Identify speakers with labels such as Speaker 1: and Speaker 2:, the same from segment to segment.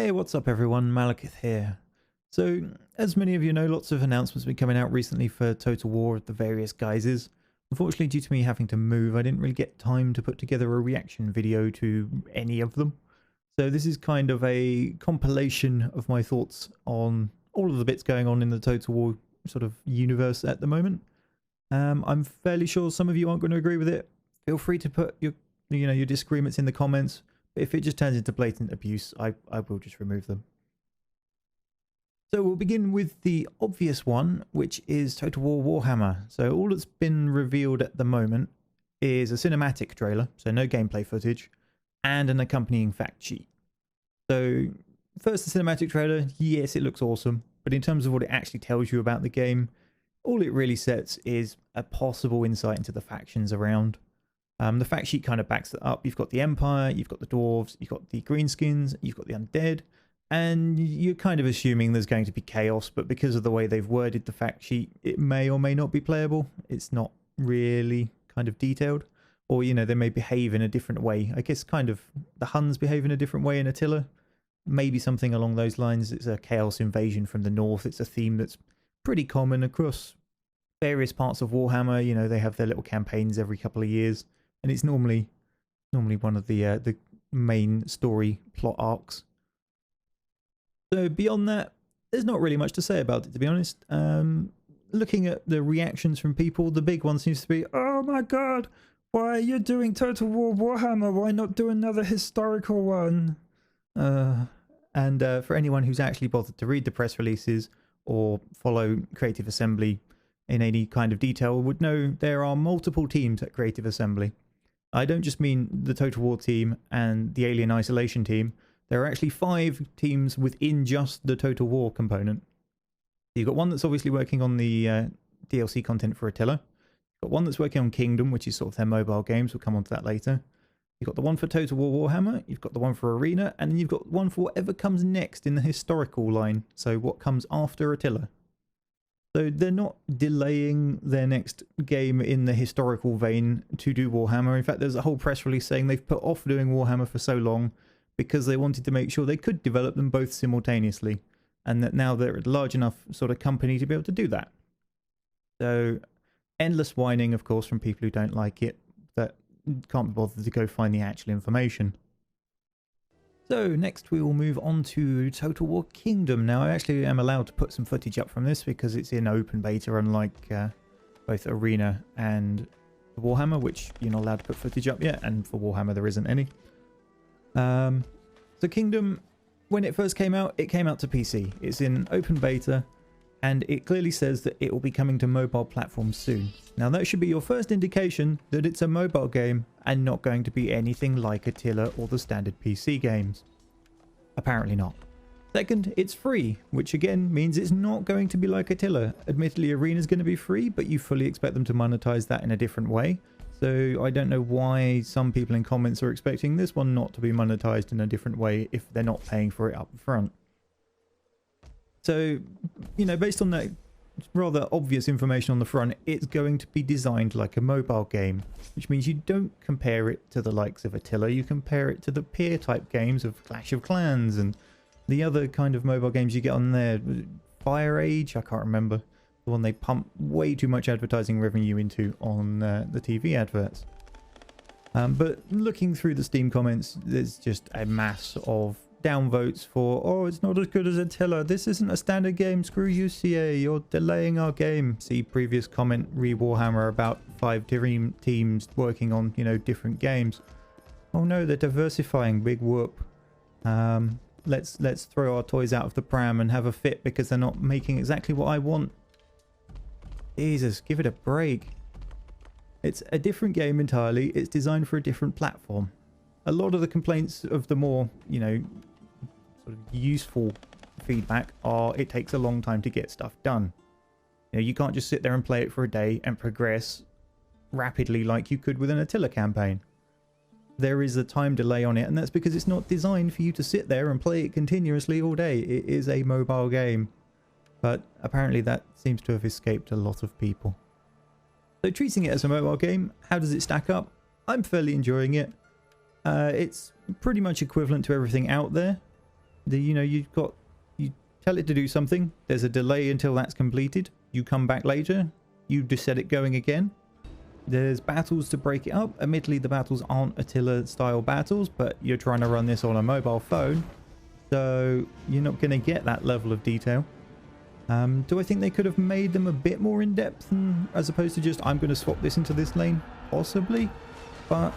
Speaker 1: Hey, what's up everyone, Malakith here. So, as many of you know, lots of announcements have been coming out recently for Total War of the various guises. Unfortunately, due to me having to move, I didn't really get time to put together a reaction video to any of them. So this is kind of a compilation of my thoughts on all of the bits going on in the Total War sort of universe at the moment. I'm fairly sure some of you aren't going to agree with it. Feel free to put your disagreements in the comments. If it just turns into blatant abuse, I will just remove them. So we'll begin with the obvious one, which is Total War Warhammer. So all that's been revealed at the moment is a cinematic trailer, so no gameplay footage, and an accompanying fact sheet. So first, the cinematic trailer, yes, it looks awesome, but in terms of what it actually tells you about the game, all it really sets is a possible insight into the factions around. The fact sheet kind of backs it up. You've got the Empire, you've got the Dwarves, you've got the Greenskins, you've got the Undead, and you're kind of assuming there's going to be chaos, but because of the way they've worded the fact sheet, it may or may not be playable. It's not really kind of detailed, or, they may behave in a different way. I guess kind of the Huns behave in a different way in Attila. Maybe something along those lines. It's a chaos invasion from the north. It's a theme that's pretty common across various parts of Warhammer. They have their little campaigns every couple of years. And it's normally one of the main story plot arcs. So beyond that, there's not really much to say about it, to be honest. Looking at the reactions from people, the big one seems to be, "Oh my god, why are you doing Total War Warhammer? Why not do another historical one?" And for anyone who's actually bothered to read the press releases or follow Creative Assembly in any kind of detail would know there are multiple teams at Creative Assembly. I don't just mean the Total War team and the Alien Isolation team. There are actually 5 teams within just the Total War component. You've got one that's obviously working on the DLC content for Attila. You've got one that's working on Kingdom, which is sort of their mobile games. We'll come on to that later. You've got the one for Total War Warhammer. You've got the one for Arena. And then you've got one for whatever comes next in the historical line. So what comes after Attila. So they're not delaying their next game in the historical vein to do Warhammer. In fact, there's a whole press release saying they've put off doing Warhammer for so long because they wanted to make sure they could develop them both simultaneously, and that now they're a large enough sort of company to be able to do that. So endless whining, of course, from people who don't like it, that can't be bothered to go find the actual information. So next we will move on to Total War Kingdom. Now I actually am allowed to put some footage up from this because it's in open beta, unlike both Arena and Warhammer, which you're not allowed to put footage up yet, and for Warhammer there isn't any. So Kingdom, when it first came out to PC. It's in open beta, and it clearly says that it will be coming to mobile platforms soon. Now that should be your first indication that it's a mobile game and not going to be anything like Attila or the standard PC games. Apparently not. Second, it's free, which again means it's not going to be like Attila. Admittedly, Arena's going to be free, but you fully expect them to monetize that in a different way. So I don't know why some people in comments are expecting this one not to be monetized in a different way if they're not paying for it up front. So, based on that rather obvious information on the front, it's going to be designed like a mobile game, which means you don't compare it to the likes of Attila. You compare it to the peer type games of Clash of Clans and the other kind of mobile games you get on there. Fire Age, I can't remember. The one they pump way too much advertising revenue into on the TV adverts. But looking through the Steam comments, there's just a mass of downvotes for, "Oh, it's not as good as Attila. This isn't a standard game. Screw you, CA. You're delaying our game." See previous comment, Warhammer, about 5 teams working on, different games. Oh no, they're diversifying. Big whoop. Let's throw our toys out of the pram and have a fit because they're not making exactly what I want. Jesus, give it a break. It's a different game entirely. It's designed for a different platform. A lot of the complaints of the more, sort of useful feedback are it takes a long time to get stuff done. You can't just sit there and play it for a day and progress rapidly like you could with an Attila campaign. There is a time delay on it, and that's because it's not designed for you to sit there and play it continuously all day. It is a mobile game. But apparently that seems to have escaped a lot of people. So treating it as a mobile game, how does it stack up? I'm fairly enjoying it. It's pretty much equivalent to everything out there. You tell it to do something. There's a delay until that's completed. You come back later. You just set it going again. There's battles to break it up. Admittedly, the battles aren't Attila style battles, but you're trying to run this on a mobile phone, so you're not going to get that level of detail. Do I think they could have made them a bit more in depth as opposed to just, I'm going to swap this into this lane? Possibly, but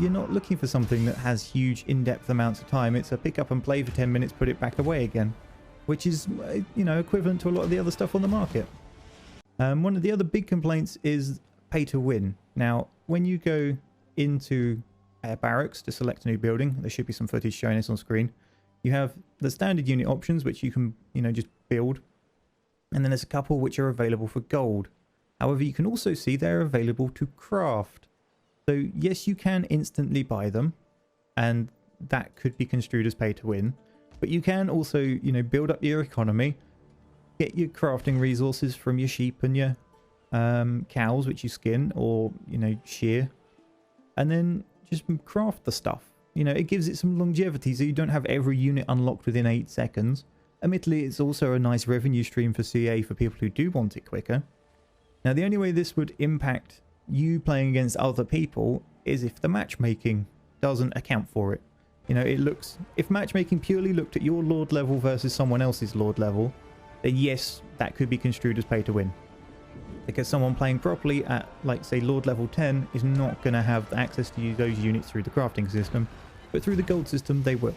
Speaker 1: you're not looking for something that has huge in-depth amounts of time. It's a pick up and play for 10 minutes, put it back away again, which is, equivalent to a lot of the other stuff on the market. One of the other big complaints is pay to win. Now, when you go into barracks to select a new building, there should be some footage showing this on screen. You have the standard unit options, which you can, just build. And then there's a couple which are available for gold. However, you can also see they're available to craft. So yes, you can instantly buy them, and that could be construed as pay to win. But you can also, build up your economy, get your crafting resources from your sheep and your cows, which you skin or, shear, and then just craft the stuff. It gives it some longevity, so you don't have every unit unlocked within 8 seconds. Admittedly, it's also a nice revenue stream for CA for people who do want it quicker. Now, the only way this would impact you playing against other people is if the matchmaking doesn't account for it. If matchmaking purely looked at your Lord level versus someone else's Lord level, then yes, that could be construed as pay to win. Because someone playing properly at, like, say, Lord level 10 is not going to have access to those units through the crafting system, but through the gold system they will.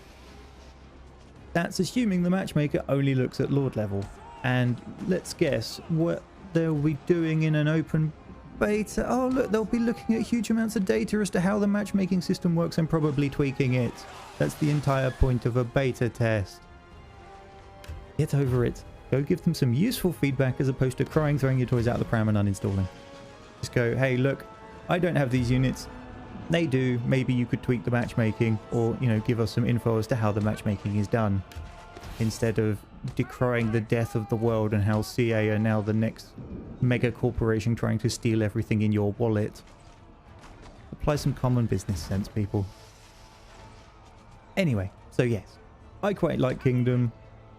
Speaker 1: That's assuming the matchmaker only looks at Lord level. And let's guess what they'll be doing in an open beta. Oh, look, they'll be looking at huge amounts of data as to how the matchmaking system works and probably tweaking it. That's the entire point of a beta test. Get over it. Go give them some useful feedback as opposed to crying, throwing your toys out of the pram and uninstalling. Just go, hey, look, I don't have these units. They do. Maybe you could tweak the matchmaking or, give us some info as to how the matchmaking is done. Instead of decrying the death of the world and how CA are now the next mega corporation trying to steal everything in your wallet. Apply some common business sense, people. Anyway, so yes, I quite like Kingdom.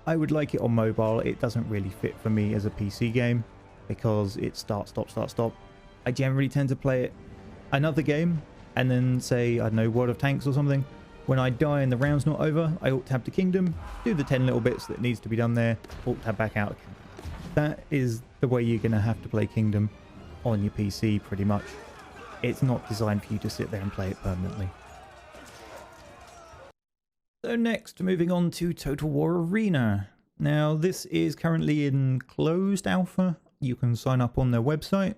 Speaker 1: I would like it on mobile. It doesn't really fit for me as a PC game because it start, stop. I generally tend to play it another game and then say, I don't know, World of Tanks or something. When I die and the round's not over, I alt tab to Kingdom, do the 10 little bits that needs to be done there, alt tab back out. That is the way you're going to have to play Kingdom on your PC, pretty much. It's not designed for you to sit there and play it permanently. So next, moving on to Total War Arena. Now, this is currently in closed alpha. You can sign up on their website,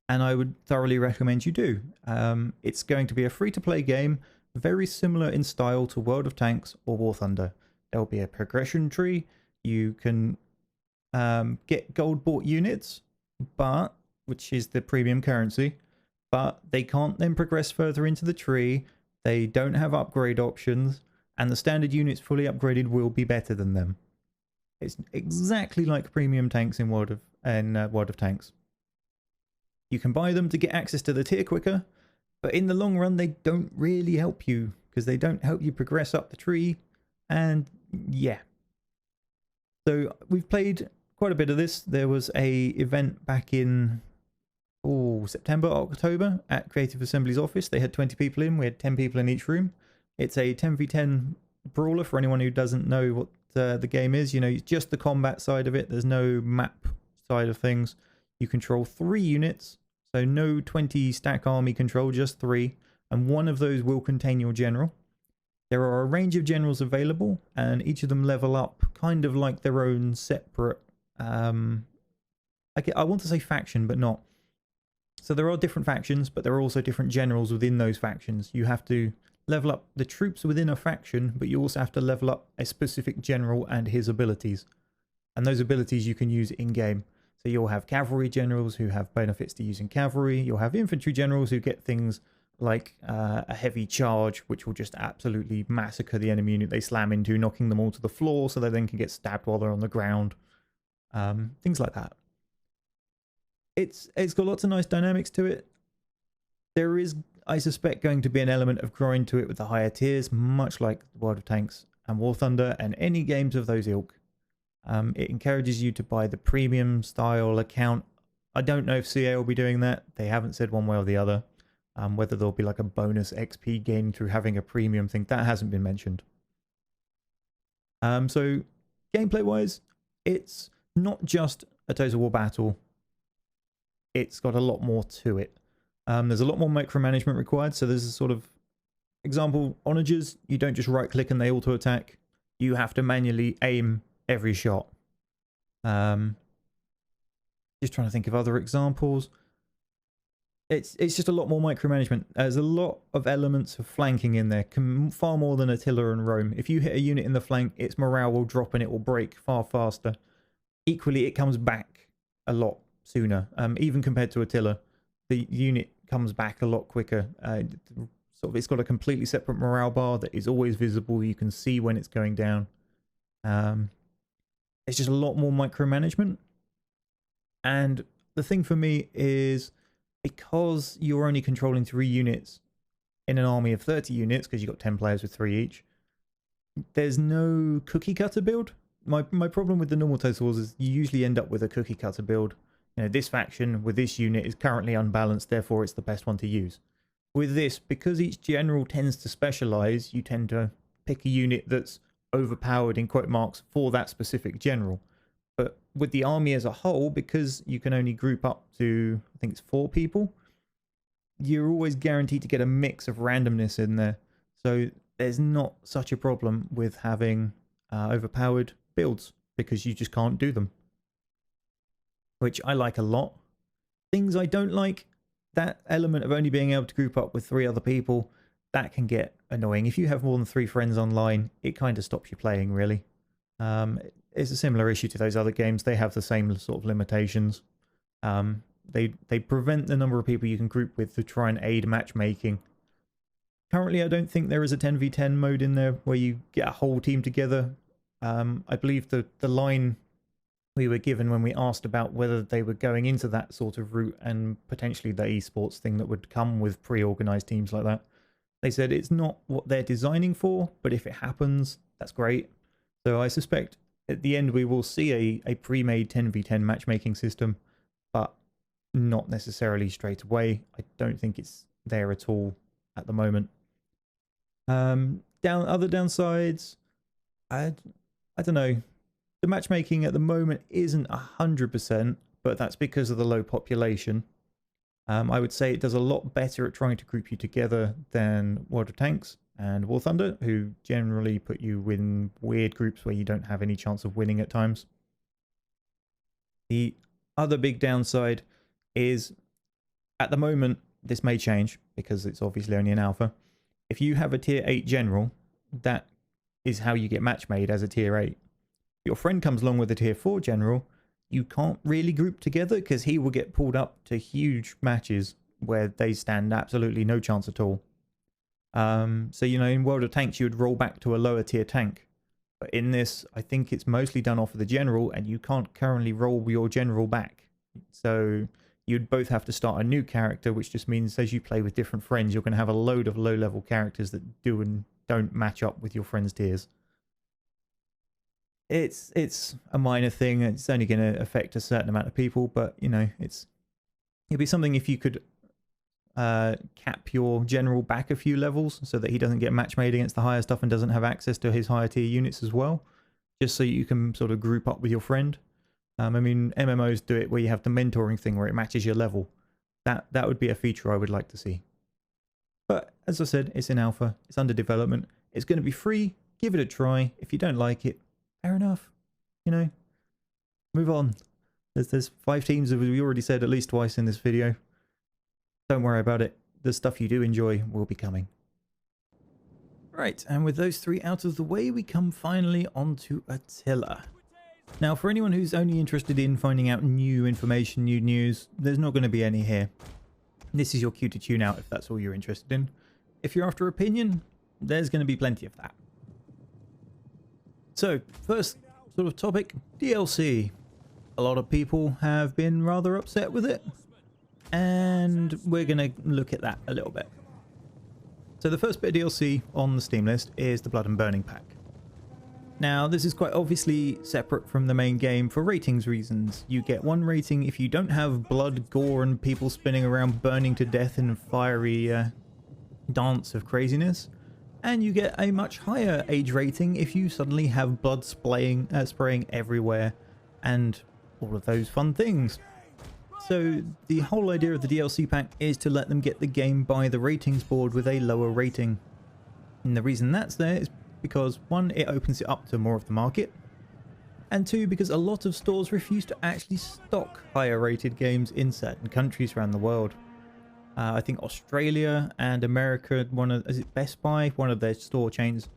Speaker 1: and I would thoroughly recommend you do. It's going to be a free-to-play game, very similar in style to World of Tanks or War Thunder. There'll be a progression tree. You can get gold bought units, which is the premium currency, but they can't then progress further into the tree. They don't have upgrade options, and the standard units fully upgraded will be better than them. It's exactly like premium tanks in World of Tanks. You can buy them to get access to the tier quicker, but in the long run they don't really help you because they don't help you progress up the tree, and yeah. So we've played quite a bit of this. There was a event back in September, October at Creative Assembly's office. They had 20 people in. We had 10 people in each room. It's a 10v10 brawler for anyone who doesn't know what the game is. Just the combat side of it. There's no map side of things. You control 3 units, so no 20 stack army control, just 3, and one of those will contain your general. There are a range of generals available, and each of them level up kind of like their own separate, I want to say faction, but not. So there are different factions, but there are also different generals within those factions. You have to level up the troops within a faction, but you also have to level up a specific general and his abilities. And those abilities you can use in-game. So you'll have cavalry generals who have benefits to using cavalry. You'll have infantry generals who get things like a heavy charge, which will just absolutely massacre the enemy unit they slam into, knocking them all to the floor so they then can get stabbed while they're on the ground. Things like that. It's got lots of nice dynamics to it. There is, I suspect, going to be an element of grind to it with the higher tiers, much like World of Tanks and War Thunder and any games of those ilk. It encourages you to buy the premium style account. I don't know if CA will be doing that. They haven't said one way or the other. Whether there'll be like a bonus XP gain through having a premium thing, that hasn't been mentioned. So gameplay wise, it's not just a Total War battle. It's got a lot more to it. There's a lot more micromanagement required. So there's a sort of example, onagers, you don't just right click and they auto attack. You have to manually aim every shot. Just trying to think of other examples. It's just a lot more micromanagement. There's a lot of elements of flanking in there, far more than Attila and Rome. If you hit a unit in the flank, its morale will drop and it will break far faster. Equally, it comes back a lot sooner. Even compared to Attila, the unit comes back a lot quicker. It's got a completely separate morale bar that is always visible. You can see when it's going down. It's just a lot more micromanagement. And the thing for me is, because you're only controlling 3 units in an army of 30 units, because you've got 10 players with 3 each, there's no cookie cutter build. My problem with the normal Total Wars is you usually end up with a cookie cutter build. You know, this faction with this unit is currently unbalanced, therefore it's the best one to use. With this, because each general tends to specialize, you tend to pick a unit that's overpowered in quote marks for that specific general. But with the army as a whole, because you can only group up to, I think it's 4 people, you're always guaranteed to get a mix of randomness in there. So there's not such a problem with having overpowered builds, because you just can't do them. Which I like a lot. Things I don't like, that element of only being able to group up with 3 other people, that can get annoying. If you have more than 3 friends online, it kind of stops you playing, really. It's a similar issue to those other games. They have the same sort of limitations. They prevent the number of people you can group with to try and aid matchmaking. Currently, I don't think there is a 10v10 mode in there where you get a whole team together. I believe the line we were given when we asked about whether they were going into that sort of route and potentially the esports thing that would come with pre-organized teams like that, they said it's not what they're designing for, but if it happens, that's great. So I suspect at the end we will see a pre-made 10v10 matchmaking system, but not necessarily straight away. I don't think it's there at all at the moment. Other downsides, I don't know. The matchmaking at the moment isn't 100%, but that's because of the low population. I would say it does a lot better at trying to group you together than World of Tanks and War Thunder, who generally put you in weird groups where you don't have any chance of winning at times. The other big downside is, at the moment, this may change because it's obviously only an alpha. If you have a tier 8 general, that is how you get match made as a tier 8. Your friend comes along with a tier 4 general, you can't really group together because he will get pulled up to huge matches where they stand absolutely no chance at all. So, you know, in World of Tanks, you would roll back to a lower tier tank. But in this, I think it's mostly done off of the general, and you can't currently roll your general back. So you'd both have to start a new character, which just means as you play with different friends, you're going to have a load of low-level characters that do and don't match up with your friends' tiers. It's a minor thing. It's only going to affect a certain amount of people, but, you know, it'd be something if you could cap your general back a few levels so that he doesn't get match made against the higher stuff and doesn't have access to his higher tier units as well, just so you can sort of group up with your friend. I mean, MMOs do it where you have the mentoring thing where it matches your level. That would be a feature I would like to see. But as I said, it's in alpha, it's under development, it's going to be free. Give it a try. If you don't like it, fair enough, you know, move on. There's 5 teams, as we already said at least twice in this video. Don't worry about it. The stuff you do enjoy will be coming. Right, and with those 3 out of the way, we come finally onto Attila. Now, for anyone who's only interested in finding out new information, new news, there's not going to be any here. This is your cue to tune out if that's all you're interested in. If you're after opinion, there's going to be plenty of that. So, first sort of topic, DLC. A lot of people have been rather upset with it, and we're going to look at that a little bit. So the first bit of DLC on the Steam list is the Blood and Burning pack. Now, this is quite obviously separate from the main game for ratings reasons. You get 1 rating if you don't have blood, gore, and people spinning around burning to death in a fiery dance of craziness. And you get a much higher age rating if you suddenly have blood spraying everywhere and all of those fun things. So the whole idea of the DLC pack is to let them get the game by the ratings board with a lower rating. And the reason that's there is because 1, it opens it up to more of the market, and 2, because a lot of stores refuse to actually stock higher rated games in certain countries around the world. I think Australia and America, is it Best Buy? One of their store chains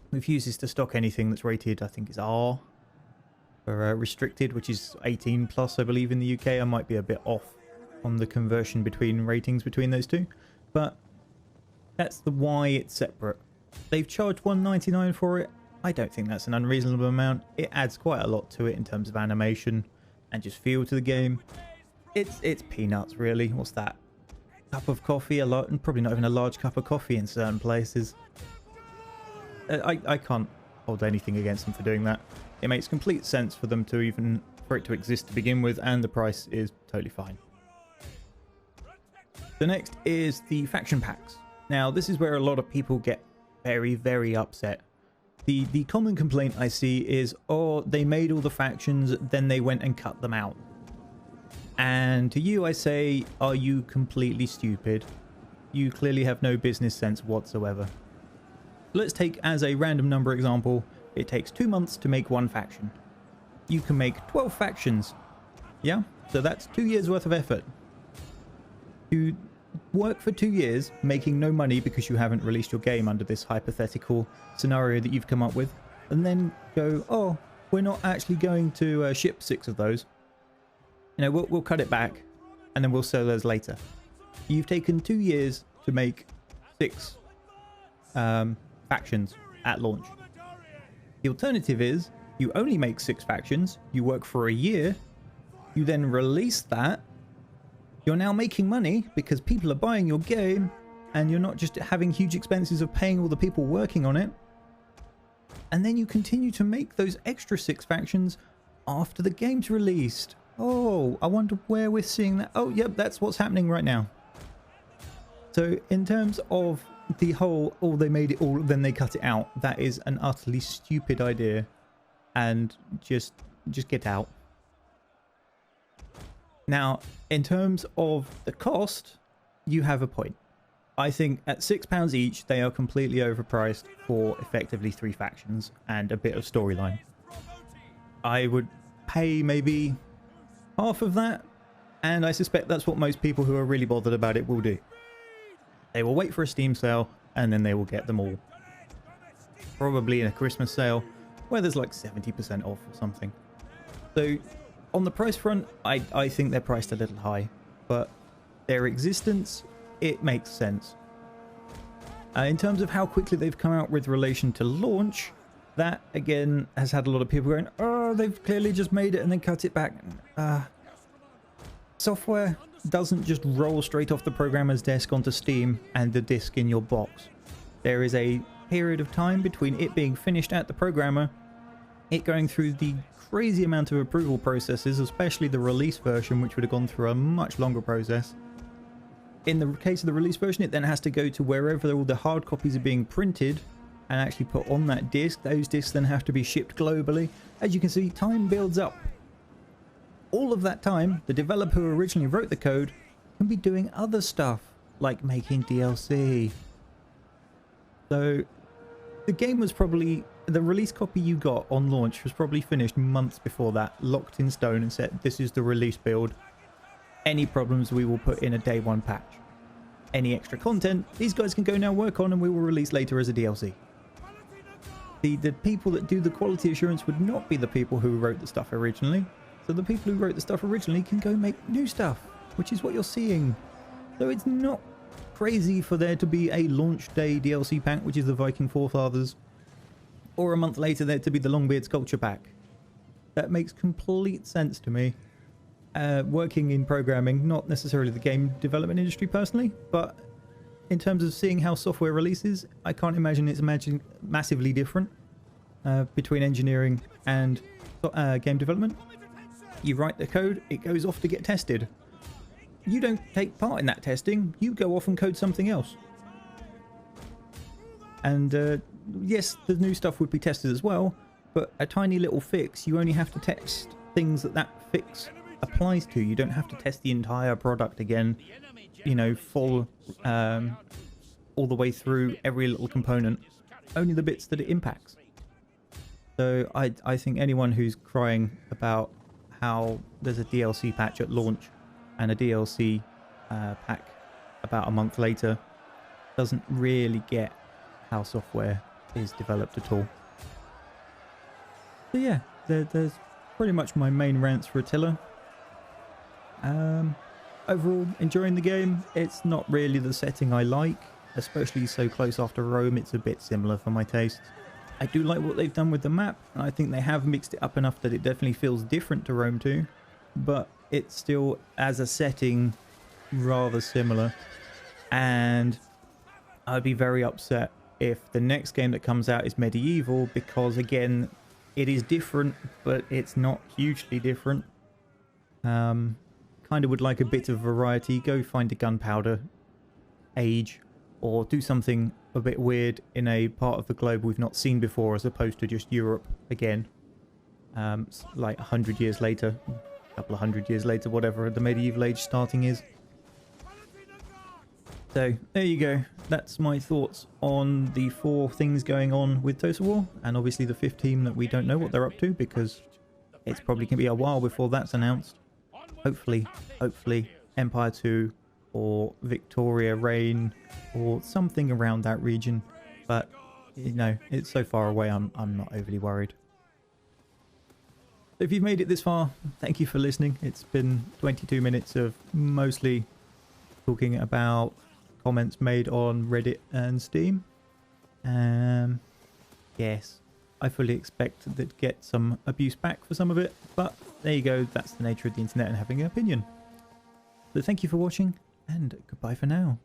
Speaker 1: refuses to stock anything that's rated, I think it's R, or restricted, which is 18 plus, I believe, in the UK. I might be a bit off on the conversion between ratings between those two, but that's the why it's separate. They've charged $1.99 for it. I don't think that's an unreasonable amount. It adds quite a lot to it in terms of animation and just feel to the game. It's peanuts, really. What's that? Cup of coffee, and probably not even a large cup of coffee in certain places. I can't hold anything against them for doing that. It makes complete sense for them to for it to exist to begin with, and the price is totally fine. The next is the faction packs. Now, this is where a lot of people get very, very upset. The common complaint I see is, oh, they made all the factions, then they went and cut them out. And to you I say, are you completely stupid? You clearly have no business sense whatsoever. Let's take as a random number example, it takes 2 months to make 1 faction. You can make 12 factions. Yeah? So that's 2 years worth of effort. You work for 2 years making no money because you haven't released your game under this hypothetical scenario that you've come up with, and then go, oh, we're not actually going to ship 6 of those. You know, we'll cut it back and then we'll sell those later. You've taken 2 years to make 6 factions at launch. The alternative is you only make 6 factions, you work for a year, you then release that. You're now making money because people are buying your game, and you're not just having huge expenses of paying all the people working on it. And then you continue to make those extra 6 factions after the game's released. Oh, I wonder where we're seeing that. Oh, yep, that's what's happening right now. So in terms of the whole, oh, they made it all, then they cut it out, that is an utterly stupid idea. And just get out. Now, in terms of the cost, you have a point. I think at £6 each, they are completely overpriced for effectively 3 factions and a bit of storyline. I would pay maybe half of that, and I suspect that's what most people who are really bothered about it will do. They will wait for a Steam sale, and then they will get them all. Probably in a Christmas sale, where there's like 70% off or something. So on the price front, I think they're priced a little high, but their existence, it makes sense. In terms of how quickly they've come out with relation to launch, that again has had a lot of people going, oh, they've clearly just made it and then cut it back. Software doesn't just roll straight off the programmer's desk onto Steam and the disc in your box. There is a period of time between it being finished at the programmer, it going through the crazy amount of approval processes, especially the release version, which would have gone through a much longer process. In the case of the release version, it then has to go to wherever all the hard copies are being printed and actually put on that disc. Those discs then have to be shipped globally. As you can see, time builds up. All of that time, the developer who originally wrote the code can be doing other stuff, like making DLC. So the game was probably, the release copy you got on launch was probably finished months before that, locked in stone and said, this is the release build. Any problems, we will put in a day 1 patch. Any extra content, these guys can go now work on and we will release later as a DLC. The people that do the quality assurance would not be the people who wrote the stuff originally. So the people who wrote the stuff originally can go make new stuff, which is what you're seeing. So it's not crazy for there to be a launch day DLC pack, which is the Viking Forefathers, or a month later there to be the Longbeard Sculpture pack. That makes complete sense to me. Working in programming, not necessarily the game development industry personally, but in terms of seeing how software releases, I can't imagine it's massively different. between engineering and game development. You write the code, it goes off to get tested. You don't take part in that testing, you go off and code something else. And yes, the new stuff would be tested as well, but a tiny little fix, you only have to test things that fix applies to. You don't have to test the entire product again, you know, full all the way through every little component, only the bits that it impacts. So I think anyone who's crying about how there's a DLC patch at launch and a DLC pack about a month later doesn't really get how software is developed at all. So yeah, there's pretty much my main rants for Attila. Overall, enjoying the game. It's not really the setting I like, especially so close after Rome. It's a bit similar for my taste. I do like what they've done with the map, and I think they have mixed it up enough that it definitely feels different to Rome 2, but it's still, as a setting, rather similar. And I'd be very upset if the next game that comes out is medieval, because again, it is different, but it's not hugely different. Kind of would like a bit of variety. Go find a gunpowder age, or do something a bit weird in a part of the globe we've not seen before, as opposed to just Europe again. Like 100 years later, a couple of 100 years later, whatever the medieval age starting is. So there you go. That's my thoughts on the 4 things going on with Total War, and obviously the 5th team that we don't know what they're up to, because it's probably going to be a while before that's announced. Hopefully Empire 2 or Victoria Reign or something around that region, but you know, it's so far away, I'm not overly worried. If you've made it this far, thank you for listening. It's been 22 minutes of mostly talking about comments made on Reddit and Steam. Yes, I fully expect to get some abuse back for some of it, but there you go, that's the nature of the internet and having an opinion. So thank you for watching, and goodbye for now.